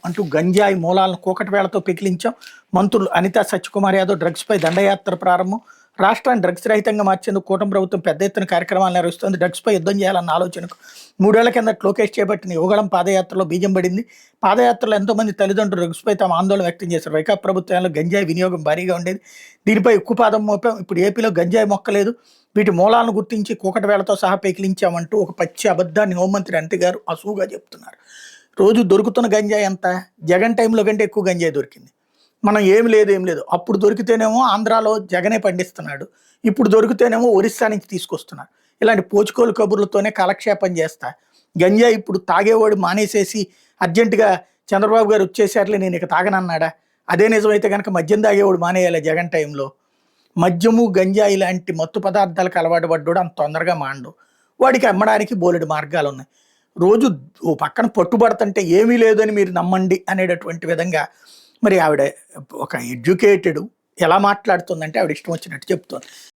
అంటూ గంజాయి మూలాలను కూకటివేళ్లతో పెకిలించాం. మంత్రులు అనితా సత్యకుమార్ యాదవ్ డ్రగ్స్పై దండయాత్ర ప్రారంభం. రాష్ట్రాన్ని డ్రగ్స్ రహితంగా మార్చేందుకు కూటమి ప్రభుత్వం పెద్ద ఎత్తున కార్యక్రమాలు నిర్వహిస్తోంది. డ్రగ్స్పై యుద్ధం చేయాలన్న ఆలోచనకు 3 ఏళ్ల కిందట లోకేష్ చేపట్టిన యువగళం పాదయాత్రలో బీజం పడింది. పాదయాత్రలో ఎంతోమంది తల్లిదండ్రులు డ్రగ్స్పై తమ ఆందోళన వ్యక్తం చేశారు. వైకాపా ప్రభుత్వంలో గంజాయి వినియోగం భారీగా ఉండేది. దీనిపై ఉక్కుపాదం మోపాం. ఇప్పుడు ఏపీలో గంజాయి మొక్కలేదు. వీటి మూలాలను గుర్తించి కూకటివేళ్లతో సహా పెకిలించామంటూ ఒక పచ్చి అబద్ధాన్ని హోంమంత్రి అనిత గారు అసూగా చెప్తున్నారు. రోజు దొరుకుతున్న గంజాయి ఎంత? జగన్ టైంలో కంటే ఎక్కువ గంజాయి దొరికింది. మనం ఏం లేదు. అప్పుడు దొరికితేనేమో ఆంధ్రాలో జగనే పండిస్తున్నాడు, ఇప్పుడు దొరికితేనేమో ఒరిస్సా నుంచి తీసుకొస్తున్నారు. ఇలాంటి పోచుకోలు కబుర్లతోనే కాలక్షేపం చేస్తా. గంజాయి ఇప్పుడు తాగేవాడు మానేసేసి అర్జెంటుగా చంద్రబాబు గారు వచ్చేసారులే నేను ఇక తాగనన్నాడా? అదే నిజమైతే కనుక మద్యం తాగేవాడు మానేయాలి. జగన్ టైంలో మద్యము గంజాయి లాంటి మత్తు పదార్థాలకు అలవాటు పడ్డాడు అంత తొందరగా మాండు. వాడికి అమ్మడానికి బోలెడు మార్గాలు ఉన్నాయి. రోజు ఓ పక్కన పట్టుబడుతుంటే ఏమీ లేదని మీరు నమ్మండి అనేటటువంటి విధంగా మరి ఆవిడ ఒక ఎడ్యుకేటెడ్ ఎలా మాట్లాడుతుందంటే ఆవిడ ఇష్టం వచ్చినట్టు చెప్తుంది.